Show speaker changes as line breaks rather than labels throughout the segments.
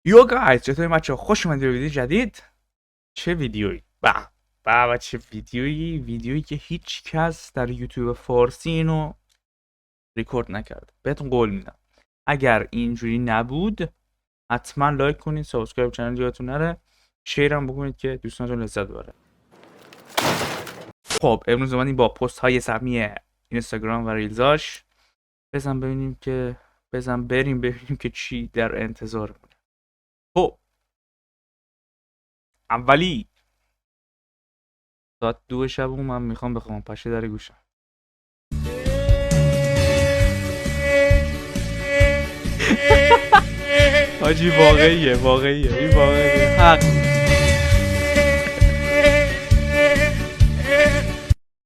یو گایز چطوری بچه‌ها، خوش اومدید به ویدیو جدید. چه ویدیویی؟ با چه ویدیویی که هیچ کس در یوتیوب فارسی اینو ریکورد نکرد. بهتون قول میدم اگر اینجوری نبود حتما لایک کنید، سابسکرایب چنل یادتون نره، شیر هم بکنید که دوستانتون لذت ببرن. خب امروز اومدیم با پست های سمی اینستاگرام و ریلزاش. بریم ببینیم که چی در انتظارمونه. خب اولی ساعت 2 شب من میخوام بخوام پشه در گوشم. حاجی واقعیه این واقعیه حق.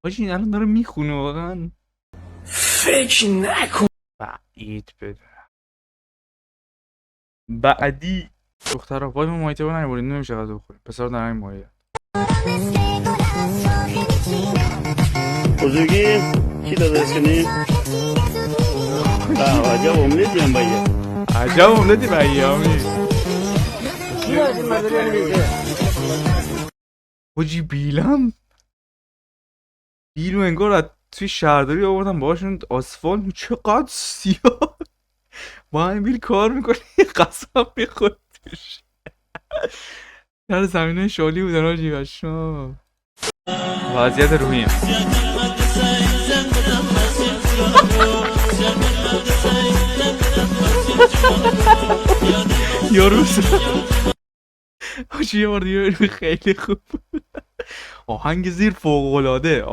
حاجی این الان داره میخونه واقعا.
فکر نکن.
بعید بدونم. بعدی دخترها وای ما مایته با نمیبورید، نمیشه غذا بخوریم. پسر دارن این مایه
بزرگی چی داده اسکنی؟ عجب املت بیم باید.
عجب املتی بایامی. حاجی بیلو انگار از توی شهرداری آوردن باشون آسفالت. چقدر سیاه با این بیل کار میکنه. قسم میخورد توش. در زمینه شالی بودن حاجی بشم. وضعیت روحیم یاروز حاجی یه بار دیگه خیلی خوب. آهنگ زیر فوق‌العاده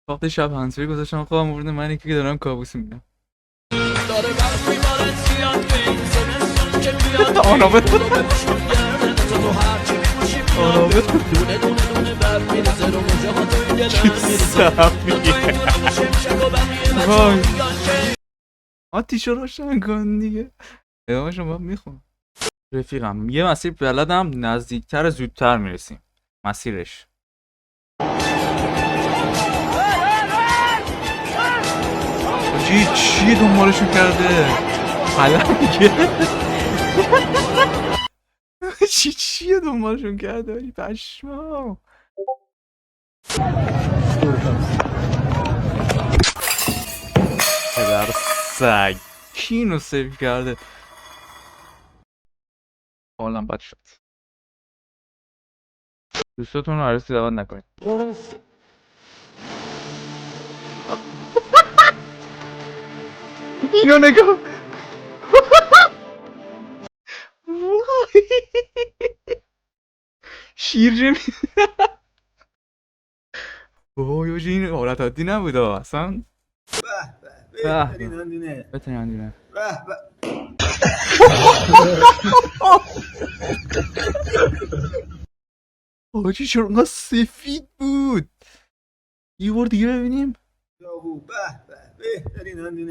وقت شب هنسوی گذاشتم خوابم برده، من که دارم کابوس میبینم. آتیشو روشن کن دیگه. ادامه‌شو باید میخونم. رفیقم یه مسیر بلدم، نزدیکتر زودتر میرسیم مسیرش. چیه دنبالشون کرده؟ حالا میگه چیه دنبالشون کرده؟ پشما پدر سگ کی اینو سیف کرده؟ حالم بد شد. دوستاتون رو عروسی دعوت نکنید. اینو نگاه. شیرجه می وای حاجی این حالت عادی نبوده اصلا. بهترین هندونه حاجی چرا انقدر سفید بود؟ یه بار دیگه ببینیم.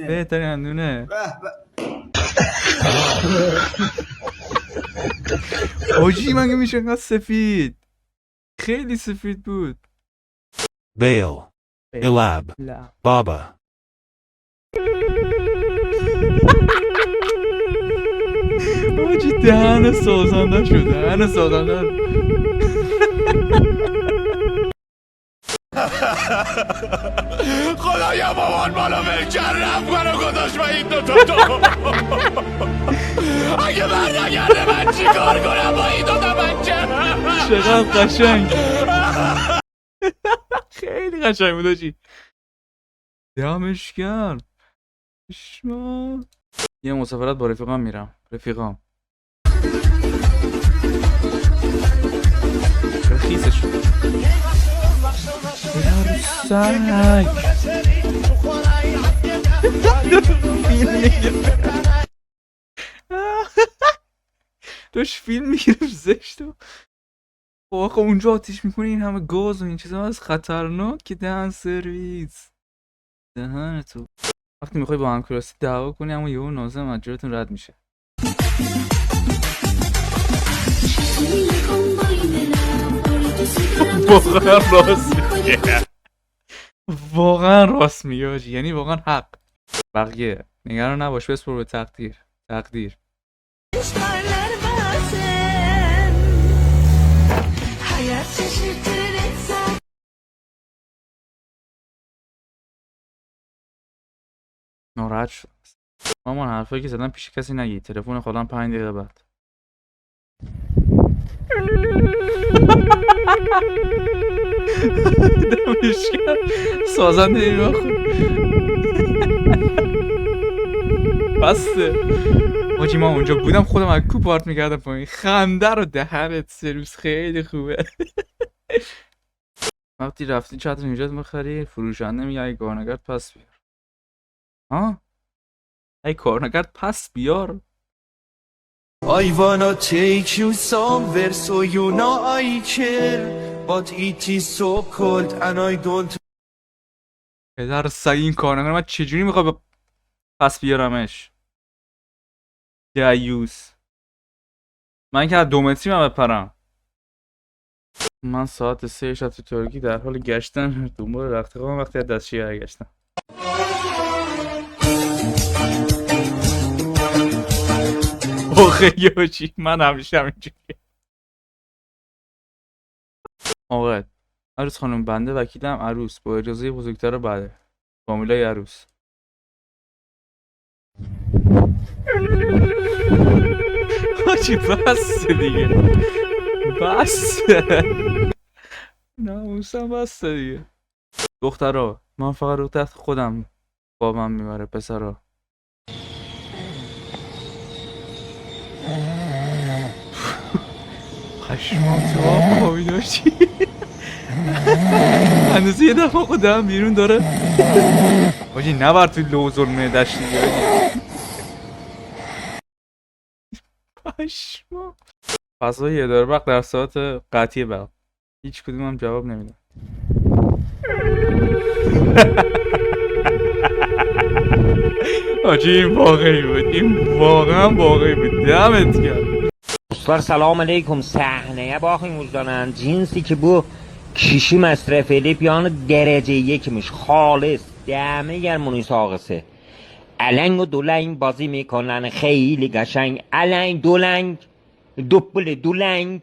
بهترین هندونه حاجی مگه میشه انقدر سفید؟ خیلی سفید بود.
Veil, Elab, Baba.
حاجی دهن سازنده شد. دهن سازنده
خدایا مامان بالا بکن رفت منو گذاشت و این دوتا اگه برنگرده من چی کار کنم با این دوتا بچه؟
چقدر قشنگ. خیلی قشنگ بود حاجی. دمش گرم. یه مسافرت با رفیقام میرم. رفیقام خیسش سگ داشت فیلم میگرفت زشت و آقا اونجا آتیش میکنه. این همه گاز و این چیزا از خطرناک که دهن سرویس دهن تو. وقتی میخوای با همکلاسی دعوا کنی اما یهو نازم از جلوتون رد میشه. واقعا راست میگه، واقعا راست میگه حاجی، یعنی واقعا حق. بقیه نگران نباش، بسپر به تقدیر.
Kuşlarlar bazen hayat şaşırtır etsen.
ناراحت شد. مامان حرفایی که زدم پیش کسی نگی، تلفن خودم 5 دقیقه بعد. دمشکر سازنده اینا خود بسته حاجی. من اونجا بودم خودم از کوپ آرت میکردم پایین، خنده رو دهنت سرویس، خیلی خوبه. وقتی رفتی چتر نجات میخری، فروشنده میگه اگه کارنگرد پس بیار. ها؟ اگه کارنگرد پس بیار؟
I wanna take you somewhere so you know I care, but it is so cold and I don't.
پدر سگ این کارنگرد من چجوری میخوای پس بیارمش؟ دیوس من که از 2 متری من بپرم. من ساعت 3 شب تو ترکی در حال گشتن دنبال رخت خوابم وقتی از دستشویی برگشتم. آخه یوچی من همیشه همینجوری. آقا عروس خانم بنده وکیلم، عروس با اجازه بزرگتر بعده، فامیلای عروس. حاجی بس دیگه، بس ناموسم بس دیگه. دخترها من فقط رو تخت خودم خوابم میبره، پسرها پشمام تو آب خوابی داشتی. اندازه یه دفعه خودم بیرون داره. حاجی نبر توی لو ظلمه دشتی حاجی. پشمام. فضای اداره برق در ساعت قطعی برق، هیچ کدوم هم جواب نمیدن. حاجی این واقعی بود، این واقعا واقعی بود. دمت گرم.
Dostlar salam aleykum, səhnəyə baxın ucdanan cinsi ki bu kişi məsrəf edib yəni dərəcəyə kimiş xalis dəmir münisağısı ələng و دولنگ بازی میکنن خیلی قشنگ əleng دولنگ دوبل دولنگ.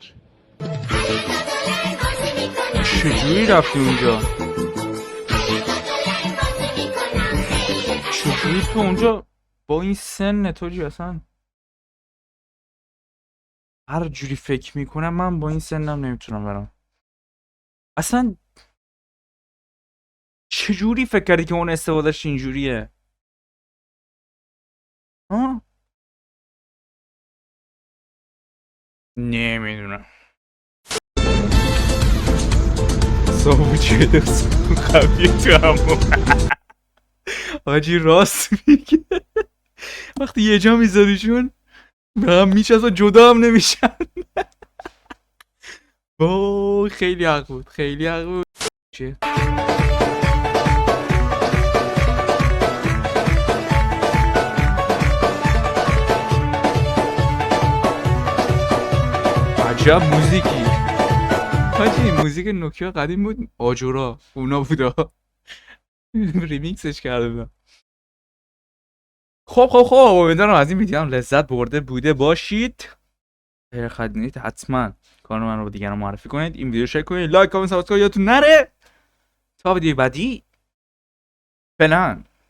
چجوری رفتی اونجا؟ چجوری تو اونجا با این سن تو جی؟ اصلا هر جوری فکر میکنم من با این سنم نمیتونم برم. اصلا چجوری فکر کردی که اون استفادهش اینجوریه؟ ها؟ نمیدونم. صابو چه دست قویه تو همون. حاجی راست میگه، وقتی یه جا میذاریشون به هم میچسبن جدا هم نمیشن. وای خیلی حق بود، خیلی حق بود. چه؟ عجب موزیکی حاجی. موزیک نوکیا قدیم بود، آجورا اونا بودا. ریمیکسش کرده بودم. خب امیدوارم از این ویدیو هم لذت برده بوده باشید. اگر خدمت حتما کانال من رو دیگران معرفی کنید، این ویدیو شیر کنید، لایک کامنت سابسکرایب یادتون نره. تا ویدیو بعدی فعلا